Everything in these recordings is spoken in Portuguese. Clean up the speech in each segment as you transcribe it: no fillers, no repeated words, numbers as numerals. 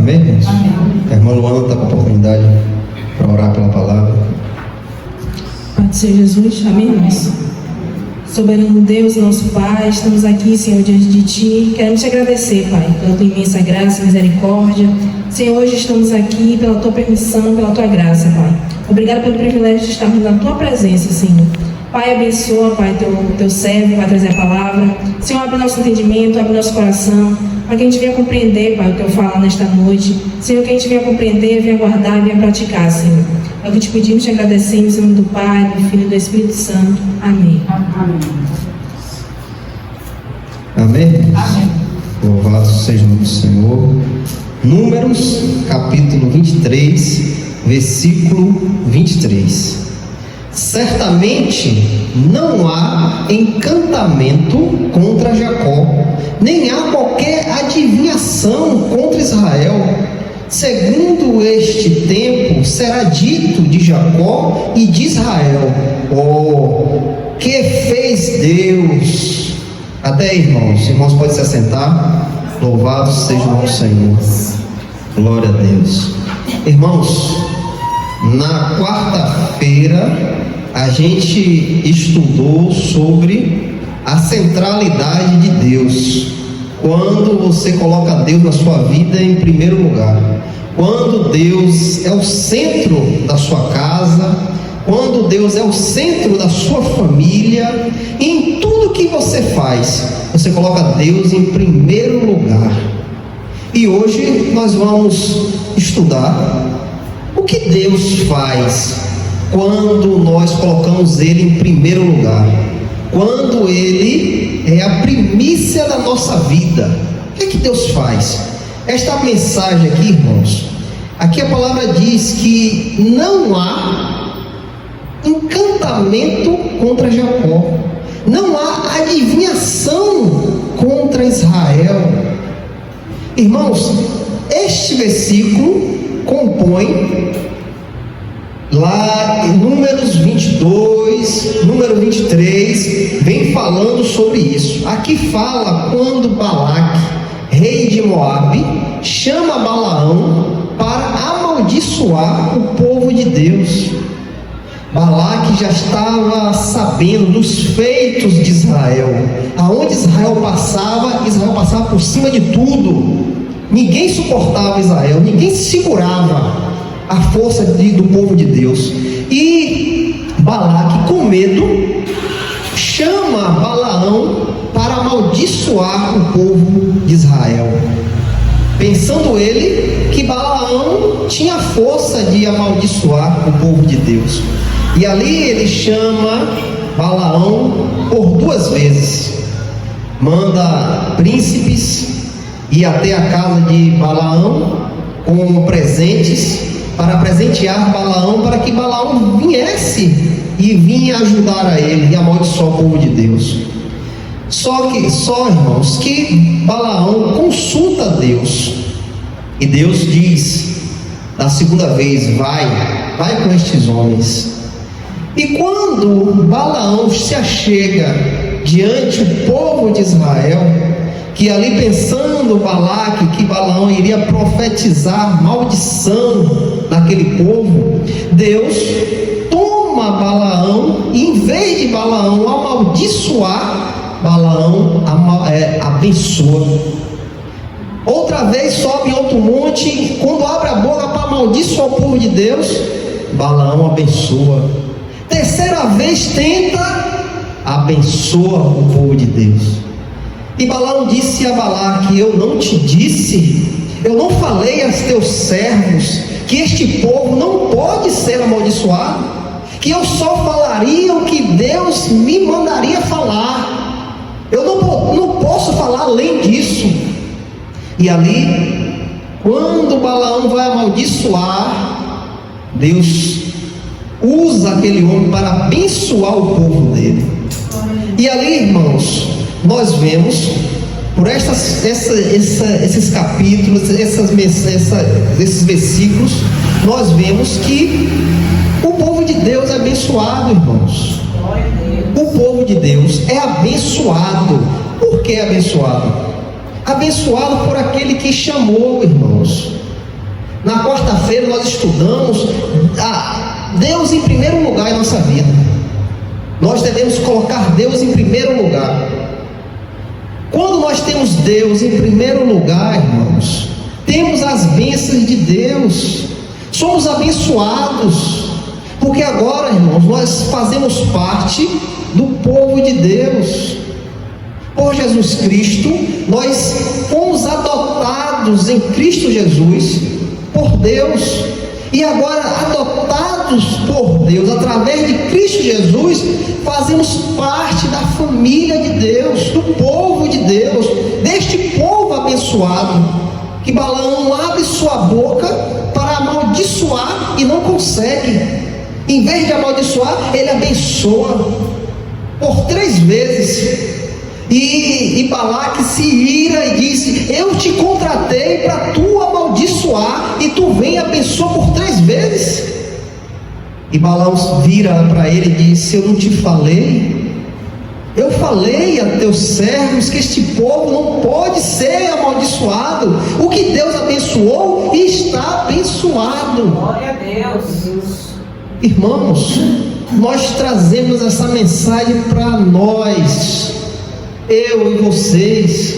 Amém, irmãos? A irmã Luana está com a oportunidade para orar pela palavra. Pai do Senhor Jesus, amém, irmãos? Soberano Deus, nosso Pai, estamos aqui, Senhor, diante de Ti. Queremos te agradecer, Pai, pela Tua imensa graça e misericórdia. Senhor, hoje estamos aqui pela Tua permissão, pela Tua graça, Pai. Obrigado pelo privilégio de estarmos na Tua presença, Senhor. Pai, abençoa, Pai, teu servo, vai trazer a palavra. Senhor, abre nosso entendimento, abre nosso coração, para que a gente venha compreender, Pai, o que eu falo nesta noite. Senhor, que a gente venha compreender, venha guardar, venha praticar, Senhor. É o que te pedimos, te agradecemos, em nome do Pai, do Filho e do Espírito Santo. Amém. Amém. Amém. Louvado seja o nome do Senhor. Números, capítulo 23, versículo 23. Certamente não há encantamento contra Jacó, nem há qualquer adivinhação contra Israel. Segundo este tempo será dito de Jacó e de Israel: oh, que fez Deus! Até aí, irmãos. Irmãos, podem se assentar. Louvado seja o nome do Senhor. Glória a Deus. Irmãos, na quarta-feira a gente estudou sobre a centralidade de Deus. Quando você coloca Deus na sua vida em primeiro lugar, quando Deus é o centro da sua casa, quando Deus é o centro da sua família, em tudo que você faz, você coloca Deus em primeiro lugar. E hoje nós vamos estudar o que Deus faz quando nós colocamos Ele em primeiro lugar, quando Ele é a primícia da nossa vida. O que é que Deus faz? Esta mensagem aqui, irmãos, aqui a palavra diz que não há encantamento contra Jacó, não há adivinhação contra Israel. Irmãos, este versículo compõe lá em Números 22, número 23, vem falando sobre isso. Aqui fala quando Balaque, rei de Moabe, chama Balaão para amaldiçoar o povo de Deus. Balaque já estava sabendo dos feitos de Israel. Aonde Israel passava por cima de tudo. Ninguém suportava Israel, ninguém segurava a força do povo de Deus. E Balaque, com medo, chama Balaão para amaldiçoar o povo de Israel, pensando ele que Balaão tinha força de amaldiçoar o povo de Deus. E ali ele chama Balaão por 2 vezes, manda príncipes ir até a casa de Balaão com presentes para presentear Balaão, para que Balaão viesse e vinha ajudar a ele e amaldiçoar o povo de Deus. Só irmãos, que Balaão consulta a Deus, e Deus diz da segunda vez: vai com estes homens. E quando Balaão se achega diante do povo de Israel, que ali pensando Balaque que Balaão iria profetizar maldição naquele povo, Deus toma Balaão e, em vez de Balaão amaldiçoar, Balaão abençoa. Outra vez sobe em outro monte, e quando abre a boca para amaldiçoar o povo de Deus, Balaão abençoa. Terceira vez tenta, abençoa o povo de Deus. E Balaão disse a Balaque: eu não te disse, eu não falei aos teus servos que este povo não pode ser amaldiçoado, que eu só falaria o que Deus me mandaria falar, eu não posso falar além disso. E ali, quando Balaão vai amaldiçoar, Deus usa aquele homem para abençoar o povo dele. E ali, irmãos, nós vemos, por esses capítulos, esses versículos, nós vemos que o povo de Deus é abençoado, irmãos. O povo de Deus é abençoado. Por que abençoado? Abençoado por aquele que chamou, irmãos. Na quarta-feira nós estudamos Deus em primeiro lugar em nossa vida. Nós devemos colocar Deus em primeiro lugar. Quando nós temos Deus em primeiro lugar, irmãos, temos as bênçãos de Deus, somos abençoados, porque agora, irmãos, nós fazemos parte do povo de Deus. Por Jesus Cristo, nós fomos adotados em Cristo Jesus por Deus, e agora, adotados por Deus através de Cristo Jesus, fazemos parte da família de Deus, do povo de Deus, deste povo abençoado, que Balaão abre sua boca para amaldiçoar e não consegue. Em vez de amaldiçoar, ele abençoa por 3 vezes. E Balaque se ira e disse: eu te contratei para tu amaldiçoar, e tu vem e abençoa por 3 vezes. E Balaão vira para ele e disse: eu não te falei? Eu falei a teus servos que este povo não pode ser amaldiçoado. O que Deus abençoou está abençoado. Glória a Deus. Irmãos, nós trazemos essa mensagem para nós, eu e vocês,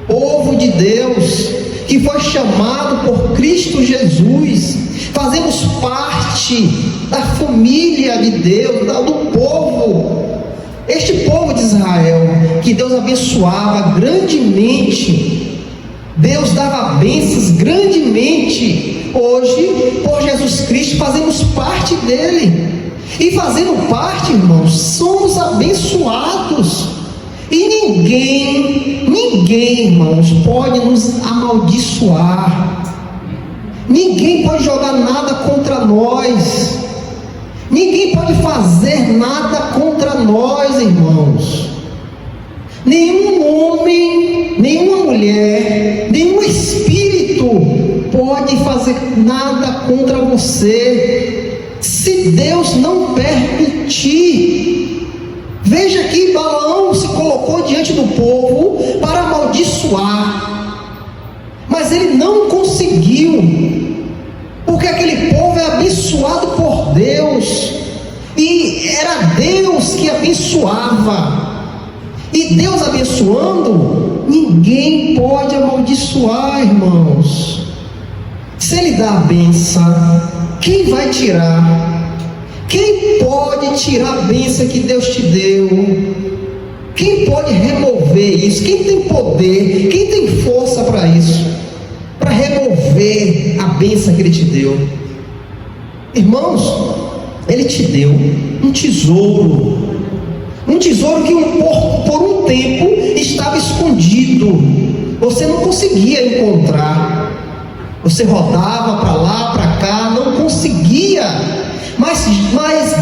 povo de Deus, que foi chamado por Cristo Jesus, fazemos parte da família de Deus, do povo, este povo de Israel, que Deus abençoava grandemente, Deus dava bênçãos grandemente. Hoje, por Jesus Cristo, fazemos parte dele, e fazendo parte, irmãos, somos abençoados. E ninguém, irmãos, pode nos amaldiçoar. Ninguém pode jogar nada contra nós. Ninguém pode fazer nada contra nós, irmãos. Nenhum homem, nenhuma mulher, nenhum espírito pode fazer nada contra você, se Deus não permitir. Veja que Balaão se colocou diante do povo para amaldiçoar, mas ele não conseguiu, porque aquele povo é abençoado por Deus, e era Deus que abençoava. E Deus abençoando, ninguém pode amaldiçoar, irmãos. Se Ele dá a bênção, quem vai tirar? Quem pode tirar a bênção que Deus te deu? Quem pode remover isso? Quem tem poder? Quem tem força para isso? Para remover a bênção que Ele te deu? Irmãos, Ele te deu um tesouro. Um tesouro que por um tempo estava escondido. Você não conseguia encontrar. Você rodava para lá, para cá, não conseguia. Mas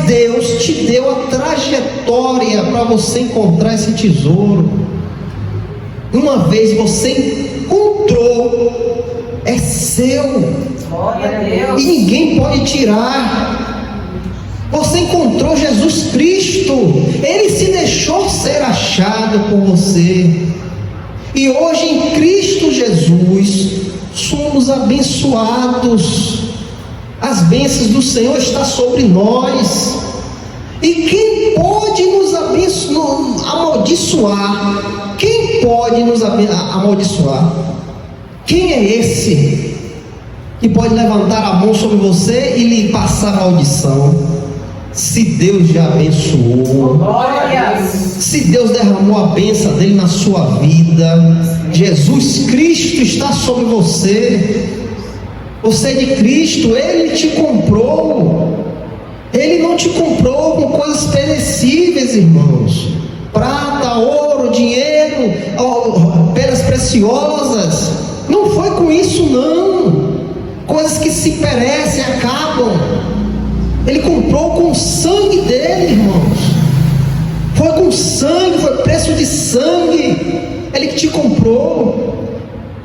Deus te deu a trajetória para você encontrar esse tesouro. Uma vez você encontrou, é seu. Glória a Deus. E ninguém pode tirar. Você encontrou Jesus Cristo, Ele se deixou ser achado por você, e hoje em Cristo Jesus somos abençoados. As bênçãos do Senhor estão sobre nós, e quem pode nos amaldiçoar? Quem pode nos amaldiçoar? Quem é esse que pode levantar a mão sobre você e lhe passar maldição? Se Deus já abençoou, se Deus derramou a bênção dele na sua vida, Jesus Cristo está sobre você. Você é de Cristo, Ele te comprou. Ele não te comprou com coisas perecíveis, irmãos, prata, ouro, dinheiro, pedras preciosas. Não foi com isso, não. Coisas que se perecem, acabam. Ele comprou com o sangue dele, irmãos. Foi com sangue, foi preço de sangue. Ele que te comprou.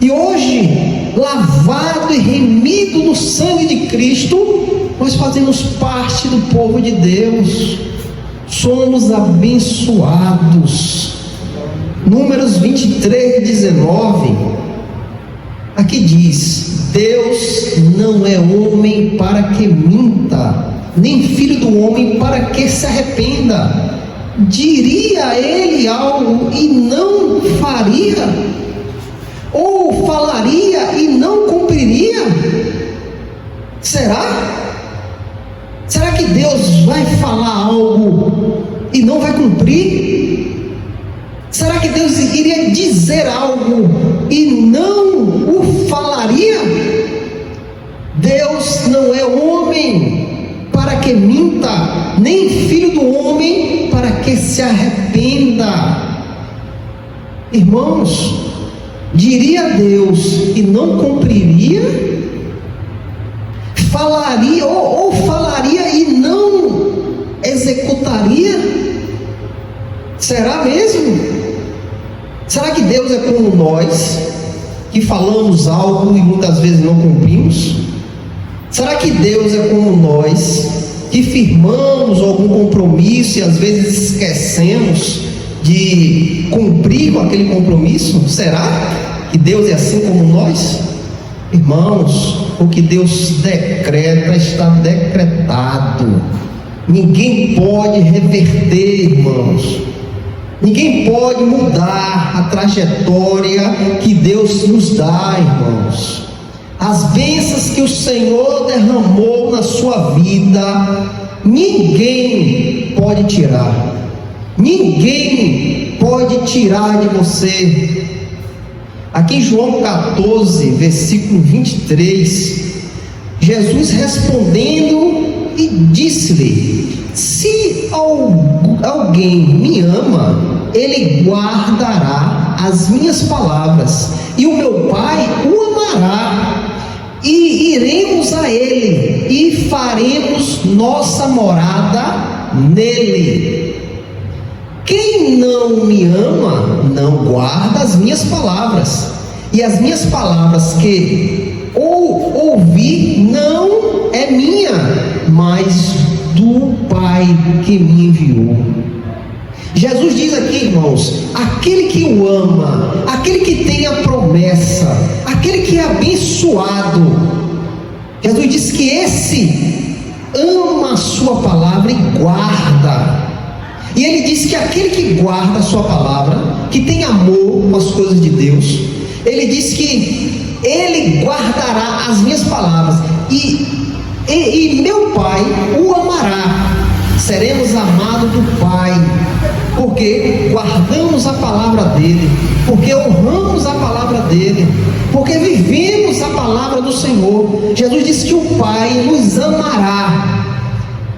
E hoje, lavado e remido no sangue de Cristo, nós fazemos parte do povo de Deus. Somos abençoados. Números 23, 19. Aqui diz: Deus não é homem para que minta, nem filho do homem para que se arrependa. Diria ele algo e não faria? Ou falaria e não cumpriria? Será? Será que Deus vai falar algo e não vai cumprir? Será que Deus iria dizer algo e não o falaria? Deus não é homem para que minta, nem filho do homem para que se arrependa. Irmãos, diria Deus e não cumpriria? Falaria ou falaria e não executaria? Será mesmo? Será que Deus é como nós, que falamos algo e muitas vezes não cumprimos? Será que Deus é como nós, que firmamos algum compromisso e às vezes esquecemos de cumprir com aquele compromisso? Será que Deus é assim como nós? Irmãos, o que Deus decreta está decretado. Ninguém pode reverter, irmãos. Ninguém pode mudar a trajetória que Deus nos dá, irmãos. As bênçãos que o Senhor derramou na sua vida, ninguém pode tirar. Ninguém pode tirar de você. Aqui em João 14, versículo 23, Jesus respondendo e disse-lhe: se alguém me ama, ele guardará as minhas palavras, e o meu Pai o amará, e iremos a ele, e faremos nossa morada nele. Quem não me ama, não guarda as minhas palavras, e as minhas palavras que ouvi não é minha, mas do Pai que me enviou. Jesus diz aqui, irmãos, aquele que o ama, aquele que tem a promessa, aquele que é abençoado, Jesus diz que esse ama a sua palavra e guarda. E ele diz que aquele que guarda a sua palavra, que tem amor com as coisas de Deus, ele diz que ele guardará as minhas palavras, e meu Pai o amará. Seremos amados do Pai, porque guardamos a palavra dele, porque honramos a palavra dele, porque vivemos a palavra do Senhor. Jesus disse que o Pai nos amará,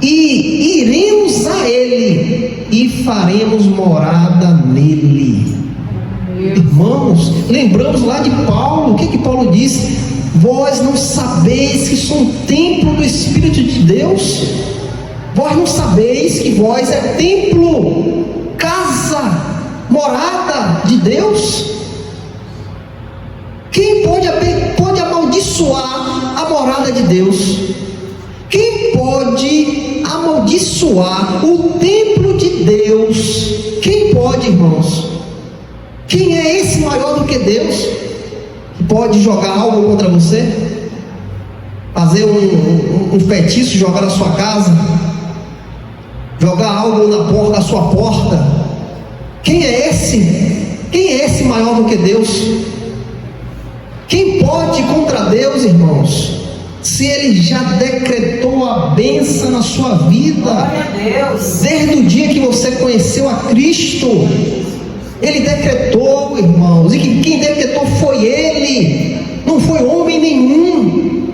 e iremos a ele, e faremos morada nele. Irmãos, lembramos lá de Paulo. O que Paulo disse? Vós não sabeis que sou um templo do Espírito de Deus? Vós não sabeis que vós é templo, casa, morada de Deus? Quem pode amaldiçoar a morada de Deus? Quem pode amaldiçoar o templo de Deus? Quem pode, irmãos? Quem é esse maior do que Deus? Que pode jogar algo contra você? Fazer um feitiço, jogar na sua casa? Jogar algo na porta da sua porta? Quem é esse? Quem é esse maior do que Deus? Quem pode ir contra Deus, irmãos? Se Ele já decretou a bênção na sua vida. Glória a Deus. Desde o dia que você conheceu a Cristo, Ele decretou, irmãos. E quem decretou foi Ele. Não foi homem nenhum.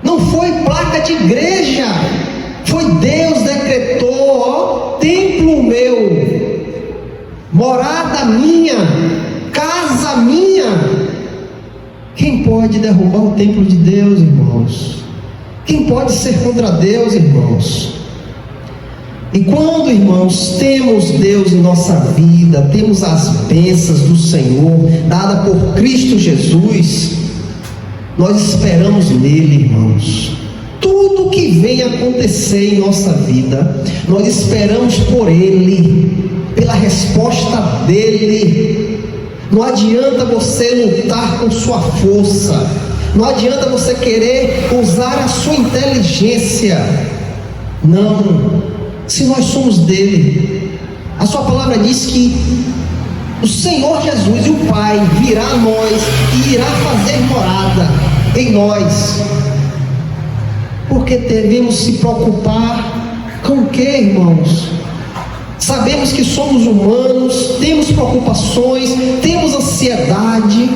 Não foi placa de igreja. Foi Deus decretou, ó, templo meu, morada minha, casa minha. Quem pode derrubar o templo de Deus, irmãos? Quem pode ser contra Deus, irmãos? E quando, irmãos, temos Deus em nossa vida, temos as bênçãos do Senhor, dada por Cristo Jesus, nós esperamos nele, irmãos. Tudo que vem acontecer em nossa vida, nós esperamos por Ele, pela resposta dEle. Não adianta você lutar com sua força, Não adianta você querer usar a sua inteligência. Não. Se nós somos dele, a sua palavra diz que o Senhor Jesus e o Pai virá a nós e irá fazer morada em nós. Porque devemos se preocupar com o que, irmãos? Sabemos que somos humanos, temos preocupações, temos ansiedade,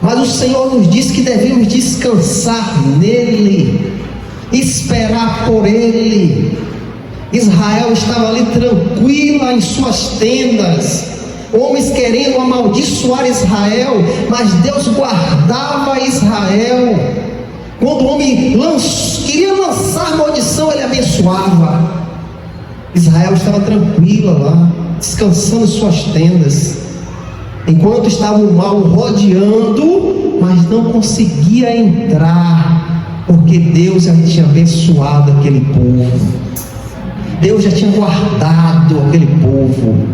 mas o Senhor nos diz que devemos descansar nele, esperar por ele. Israel estava ali tranquila em suas tendas, homens querendo amaldiçoar Israel, mas Deus guardava Israel. Quando o homem queria lançar maldição, ele abençoava. Israel estava tranquila lá, descansando em suas tendas, enquanto estava o mal rodeando, mas não conseguia entrar, porque Deus já tinha abençoado aquele povo, Deus já tinha guardado aquele povo,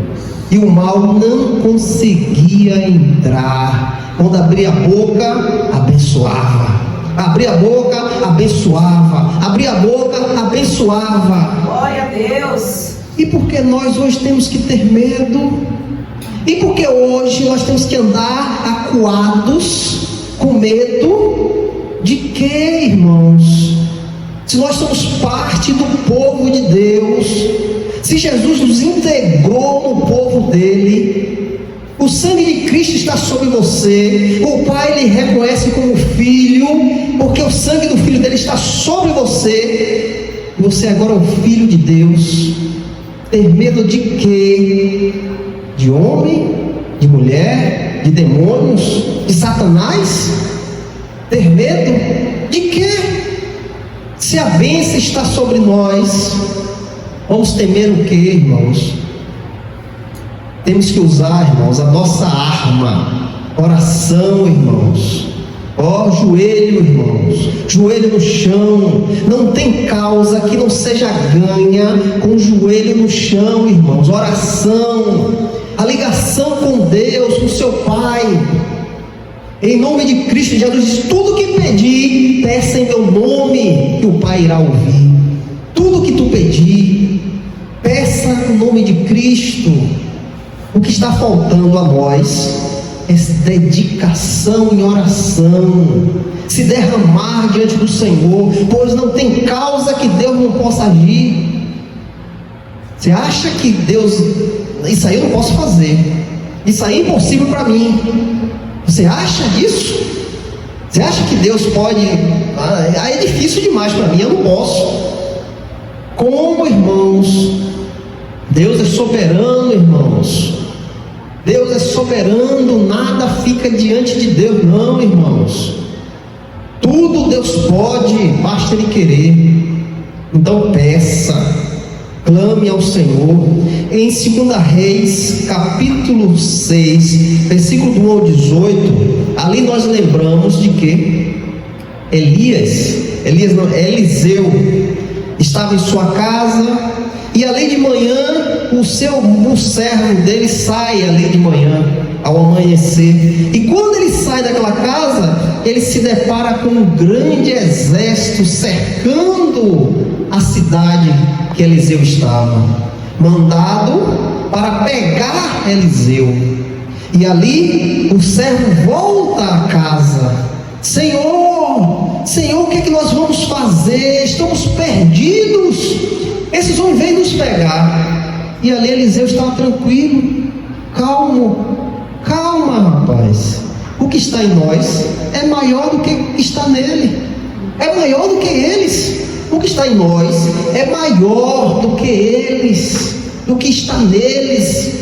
e o mal não conseguia entrar. Quando abria a boca, abençoava. Abria a boca, abençoava. Abria a boca, abençoava. Glória a Deus. E por que nós hoje temos que ter medo? E por que hoje nós temos que andar acuados, com medo? De quê, irmãos? Se nós somos parte do povo de Deus, se Jesus nos integrou no povo dele, o sangue de Cristo está sobre você, o Pai lhe reconhece como filho, porque o sangue do Filho dele está sobre você, e você agora é o Filho de Deus. Ter medo de quê? De homem? De mulher? De demônios? De Satanás? Ter medo de quê? Se a bênção está sobre nós, vamos temer o quê, irmãos? Temos que usar, irmãos, a nossa arma, oração, irmãos. Ó, joelho, irmãos, joelho no chão. Não tem causa que não seja ganha com o joelho no chão, irmãos. Oração, a ligação com Deus, com seu Pai. Em nome de Cristo Jesus diz: tudo que pedir, peça em meu nome, que o Pai irá ouvir. Tudo que tu pedir, peça no nome de Cristo. O que está faltando a nós é dedicação em oração, se derramar diante do Senhor, pois não tem causa que Deus não possa agir. Você acha que Deus, isso aí eu não posso fazer, isso aí é impossível para mim? Você acha disso? Você acha que Deus pode? Aí é difícil demais para mim, eu não posso. Como, irmãos? Deus é soberano, irmãos. Deus é soberano, nada fica diante de Deus, não, irmãos. Tudo Deus pode, basta Ele querer. Então peça, clame ao Senhor. Em 2 Reis, capítulo 6, versículo do 1 ao 18, ali nós lembramos de que Eliseu estava em sua casa, e ali de manhã o servo dele sai ali de manhã, ao amanhecer, e quando ele sai daquela casa, ele se depara com um grande exército cercando a cidade que Eliseu estava, mandado para pegar Eliseu. E ali o servo volta a casa: Senhor, o que é que nós vamos fazer? Estamos perdidos, esses homens vêm nos pegar. E ali Eliseu estava tranquilo, calma, rapaz. O que está em nós é maior do que está nele, é maior do que eles. O que está em nós é maior do que eles, do que está neles.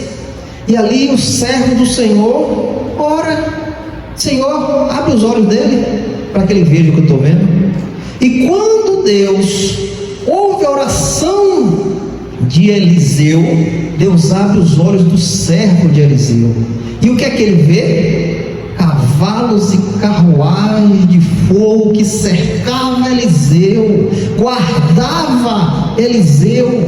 E ali o servo do Senhor ora: Senhor, abre os olhos dele, para que ele veja o que eu estou vendo. E quando Deus ouve a oração de Eliseu, Deus abre os olhos do servo de Eliseu. E o que é que ele vê? Cavalos e carruagens de fogo que cercavam Eliseu, guardava Eliseu.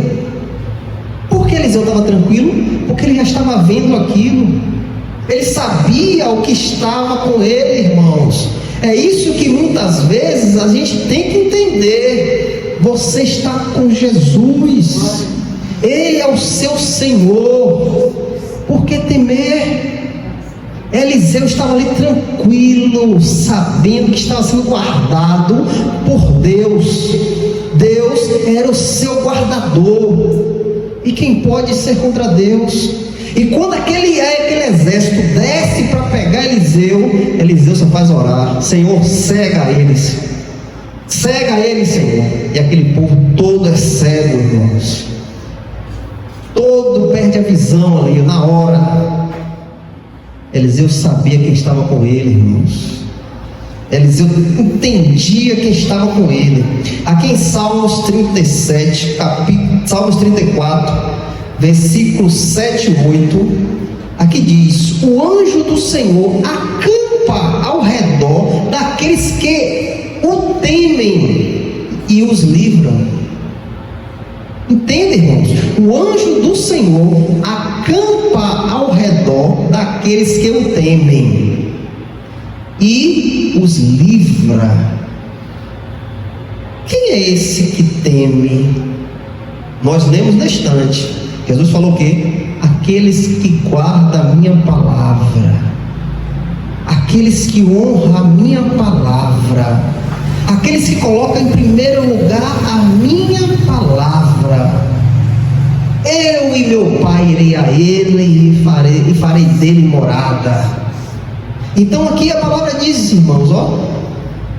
Por que Eliseu estava tranquilo? Porque ele já estava vendo aquilo. Ele sabia o que estava com ele, irmãos. É isso que muitas vezes a gente tem que entender. Você está com Jesus, Ele é o seu Senhor. Por que temer? Eliseu estava ali tranquilo, sabendo que estava sendo guardado por Deus. Deus era o seu guardador. E quem pode ser contra Deus? E quando aquele exército desce para pegar Eliseu só faz orar: Senhor, cega eles, Senhor. E aquele povo todo é cego, irmãos. Todo perde a visão ali na hora. Eliseu sabia quem estava com ele, irmãos. Eliseu entendia quem estava com ele. Aqui em Salmos 37, Salmos 34, versículos 7 e 8, aqui diz: o anjo do Senhor acampa ao redor daqueles que o temem e os livram. Entende, irmãos? O anjo do Senhor acampa ao redor daqueles que o temem e os livra. Quem é esse que teme? Nós lemos na estante. Jesus falou o quê? Aqueles que guardam a minha palavra, aqueles que honram a minha palavra, aqueles que colocam em primeiro lugar a minha palavra. Eu e meu Pai irei a ele e farei dele morada. Então aqui a palavra diz, irmãos,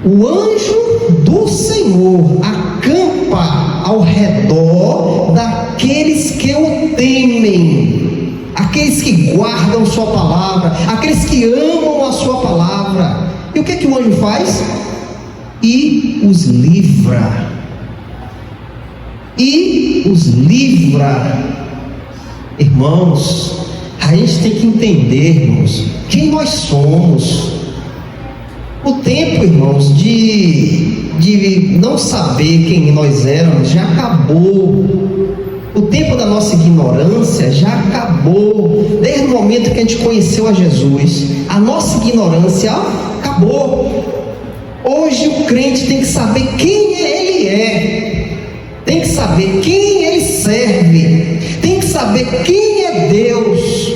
o anjo do Senhor acampa ao redor daqueles que o temem, aqueles que guardam sua palavra, aqueles que amam a sua palavra. E o que é que o anjo faz? E os livra. E os livra. Irmãos, a gente tem que entender, irmãos, quem nós somos. O tempo, irmãos, de não saber quem nós éramos já acabou. O tempo da nossa ignorância já acabou. Desde o momento que a gente conheceu a Jesus, a nossa ignorância acabou. Hoje o crente tem que saber quem ele é, tem que saber quem ele serve, tem que saber quem é Deus.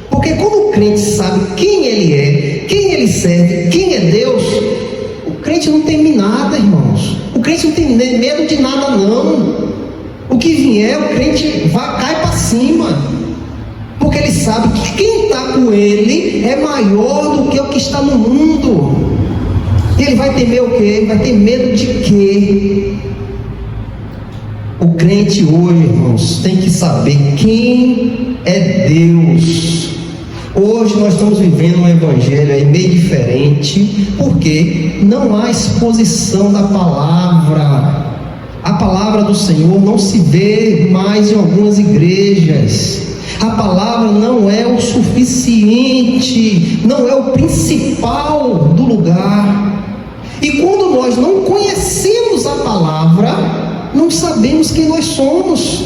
Porque quando o crente sabe quem ele é, quem ele serve, quem é Deus, o crente não teme nada, irmãos. O crente não tem medo de nada, não. O que vier, o crente cai para cima, porque ele sabe que quem está com ele é maior do que o que está no mundo. E ele vai temer o quê? Vai ter medo de quê? O crente hoje, irmãos, tem que saber quem é Deus. Hoje nós estamos vivendo um evangelho aí meio diferente, porque não há exposição da palavra. A palavra do Senhor não se vê mais em algumas igrejas. A palavra não é o suficiente, não é o principal do lugar. E quando nós não conhecemos a palavra, não sabemos quem nós somos,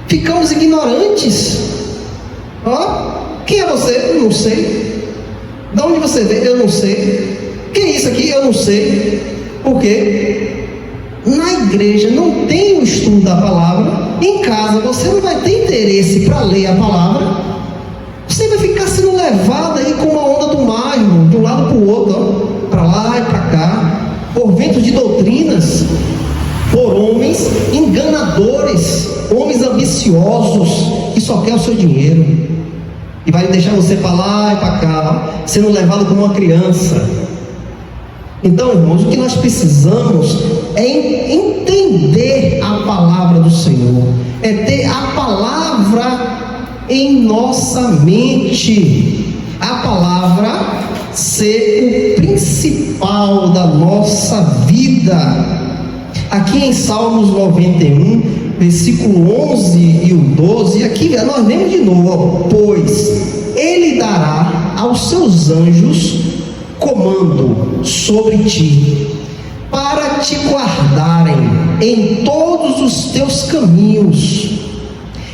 ficamos ignorantes. Quem é você? Eu não sei. De onde você veio? Eu não sei. Que é isso aqui? Eu não sei. Por quê? Na igreja não tem o estudo da palavra. Em casa você não vai ter interesse para ler a palavra. Você vai ficar sendo levado aí com uma onda do mar, irmão, de um lado para o outro, para lá e para cá, por ventos de doutrinas, por homens enganadores, homens ambiciosos que só querem o seu dinheiro e vai deixar você para lá e para cá, sendo levado como uma criança. Então, irmãos, o que nós precisamos é entender a palavra do Senhor, é ter a palavra em nossa mente, a palavra ser o principal da nossa vida. Aqui em Salmos 91, versículo 11 e o 12, aqui nós lemos de novo: pois Ele dará aos seus anjos comando sobre ti, para te guardarem em todos os teus caminhos.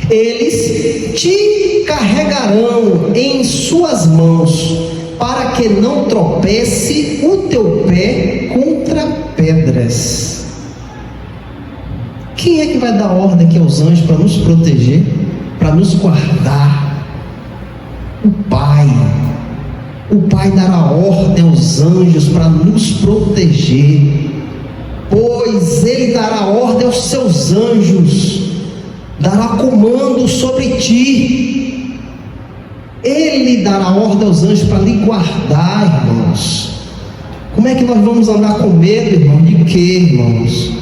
Eles te carregarão em suas mãos, para que que não tropece o teu pé contra pedras. Quem é que vai dar ordem aqui aos anjos para nos proteger, para nos guardar? O Pai. O Pai dará ordem aos anjos para nos proteger, pois Ele dará ordem aos seus anjos, dará comando sobre ti. Ele dará ordem aos anjos para lhe guardar, irmãos. Como é que nós vamos andar com medo, irmão? De quê, irmãos?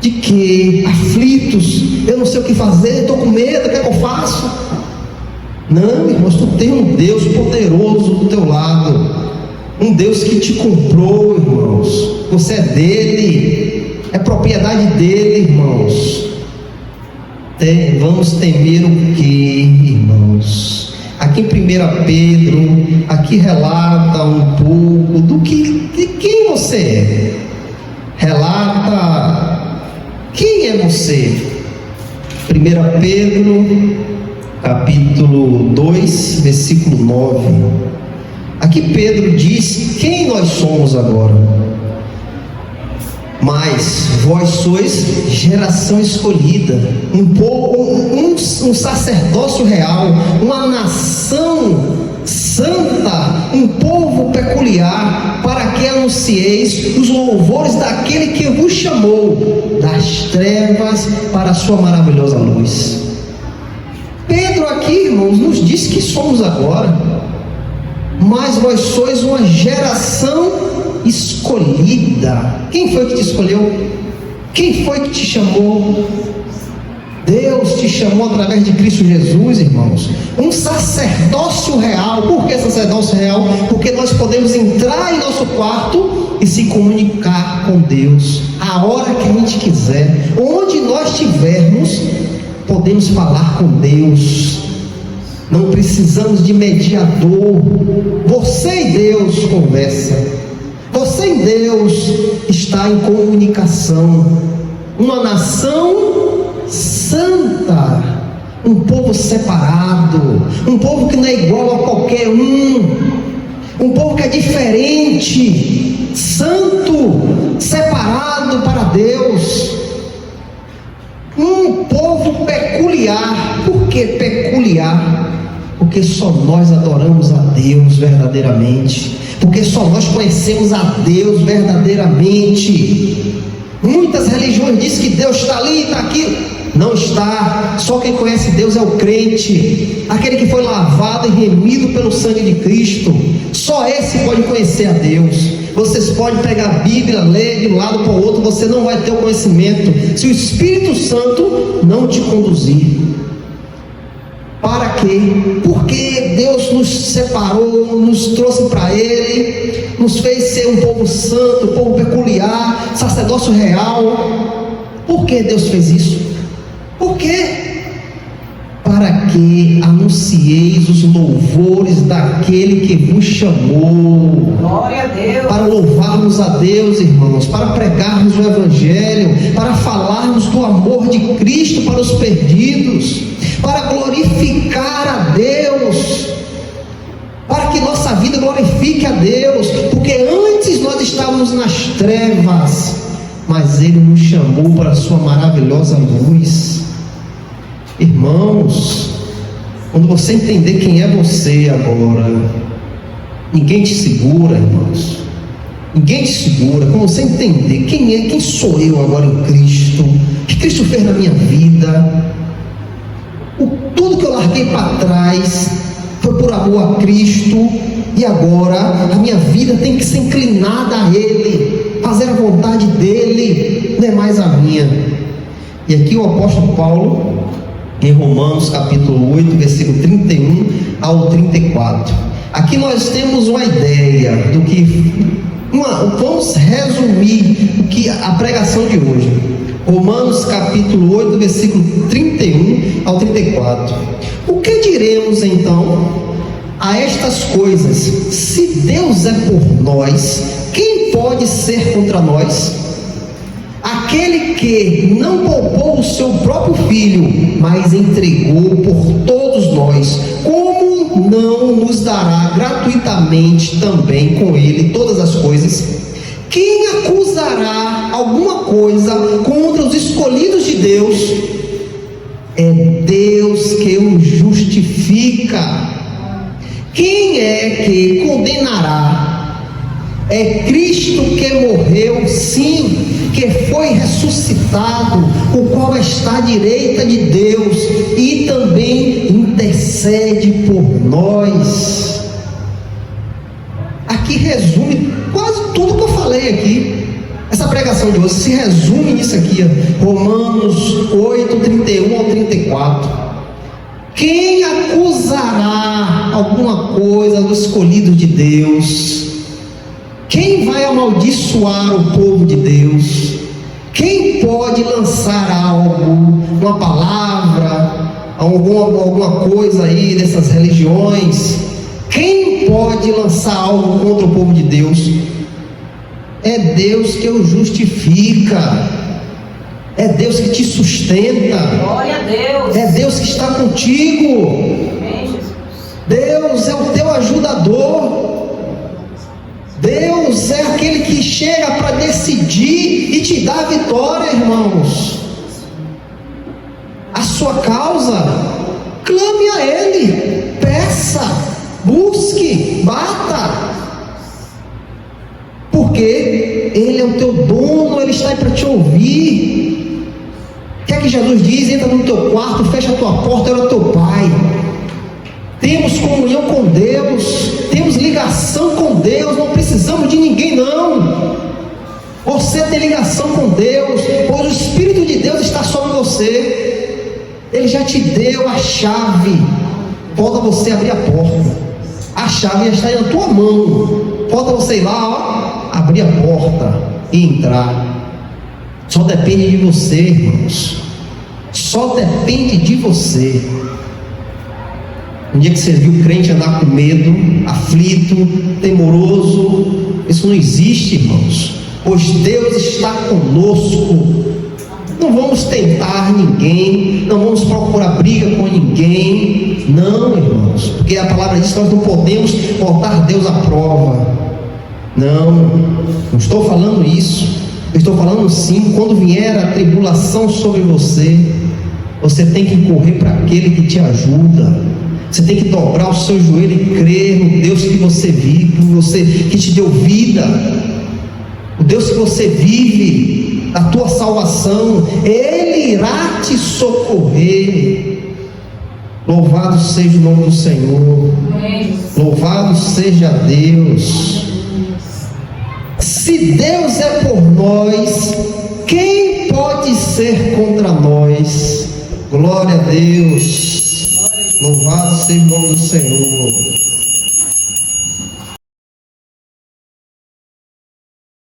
De quê? Aflitos, eu não sei o que fazer, estou com medo, o que é que eu faço? Não, irmãos, tu tem um Deus poderoso do teu lado, um Deus que te comprou, irmãos. Você é dele, é propriedade dele, irmãos. Vamos temer o que, irmãos? Aqui em 1 Pedro, aqui relata um pouco de quem você é. Relata quem é você. 1 Pedro capítulo 2, versículo 9. Aqui Pedro diz quem nós somos agora. Mas vós sois geração escolhida, um sacerdócio real, uma nação santa, um povo peculiar, para que anuncieis os louvores daquele que vos chamou das trevas para a sua maravilhosa luz. Pedro aqui, irmãos, nos diz que somos agora, mas vós sois uma geração escolhida. Quem foi que te escolheu? Quem foi que te chamou? Deus te chamou através de Cristo Jesus, irmãos. Um sacerdócio real. Por que sacerdócio real? Porque nós podemos entrar em nosso quarto e se comunicar com Deus a hora que a gente quiser, onde nós estivermos. Podemos falar com Deus, não precisamos de mediador. Você e Deus conversa, você e Deus está em comunicação. Uma nação santa, um povo separado, um povo que não é igual a qualquer um povo que é diferente, santo, separado para Deus. Um povo peculiar. Por que peculiar? Porque só nós adoramos a Deus verdadeiramente, porque só nós conhecemos a Deus verdadeiramente. Muitas religiões dizem que Deus está ali, está aqui. Não está. Só quem conhece Deus é o crente, aquele que foi lavado e remido pelo sangue de Cristo. Só esse pode conhecer a Deus. Vocês podem pegar a Bíblia, ler de um lado para o outro, você não vai ter o conhecimento se o Espírito Santo não te conduzir. Para quê? Porque Deus nos separou, nos trouxe para Ele, nos fez ser um povo santo, um povo peculiar, sacerdócio real. Por que Deus fez isso? Por quê? Para que anuncieis os louvores daquele que vos chamou. Glória a Deus. Para louvarmos a Deus, irmãos, para pregarmos o Evangelho, para falarmos do amor de Cristo para os perdidos, para glorificar a Deus, para que nossa vida glorifique a Deus, porque antes nós estávamos nas trevas, mas Ele nos chamou para a sua maravilhosa luz. Irmãos, quando você entender quem é você agora, ninguém te segura, irmãos. Ninguém te segura. Quando você entender quem sou eu agora em Cristo, o que Cristo fez na minha vida, tudo que eu larguei para trás foi por amor a Cristo, e agora a minha vida tem que ser inclinada a Ele, fazer a vontade dEle, não é mais a minha. E aqui o apóstolo Paulo, em Romanos capítulo 8, versículo 31 ao 34. Aqui nós temos uma ideia do que, vamos resumir o que a pregação de hoje. Romanos capítulo 8, versículo 31 ao 34. O que diremos então a estas coisas? Se Deus é por nós, quem pode ser contra nós? Aquele que não poupou o seu próprio filho, mas entregou por todos nós, como não nos dará gratuitamente também com Ele todas as coisas? Quem acusará alguma coisa contra os escolhidos de Deus? É Deus que os justifica. Quem é que condenará? É Cristo que morreu, sim, que foi ressuscitado, o qual está à direita de Deus e também intercede por nós. Aqui resume quase tudo que eu falei aqui. Essa pregação de hoje se resume nisso aqui, ó. Romanos 8, 31 ao 34. Quem acusará alguma coisa dos escolhidos de Deus? Quem vai amaldiçoar o povo de Deus? Quem pode lançar algo, uma palavra, alguma coisa aí dessas religiões? Quem pode lançar algo contra o povo de Deus? É Deus que o justifica. É Deus que te sustenta. Glória a Deus. É Deus que está contigo. Amém, Jesus. Deus é o teu ajudador. Deus é aquele que chega para decidir e te dar a vitória, irmãos. A sua causa, clame a Ele, peça, busque, bata, porque Ele é o teu dono, Ele está aí para te ouvir. O que é que Jesus diz? Entra no teu quarto, fecha a tua porta, ora teu Pai. Temos comunhão com Deus, temos ligação com Deus, não precisamos de ninguém não. Você tem ligação com Deus, pois o Espírito de Deus está sobre você. Ele já te deu a chave, falta você abrir a porta. A chave já está aí na tua mão, falta você ir lá, ó, abrir a porta e entrar. Só depende de você, irmãos, só depende de você. Um dia que você viu o crente andar com medo, aflito, temoroso, isso não existe, irmãos, pois Deus está conosco. Não vamos tentar ninguém, não vamos procurar briga com ninguém, não, irmãos, porque a palavra diz que nós não podemos botar Deus à prova. Não estou falando isso. Eu estou falando sim, quando vier a tribulação sobre você, você tem que correr para aquele que te ajuda. Você tem que dobrar o seu joelho e crer no Deus que você vive, que te deu vida, o Deus que você vive, a tua salvação. Ele irá te socorrer. Louvado seja o nome do Senhor. Louvado seja Deus. Se Deus é por nós, quem pode ser contra nós? Glória a Deus. Louvado seja o nome do Senhor.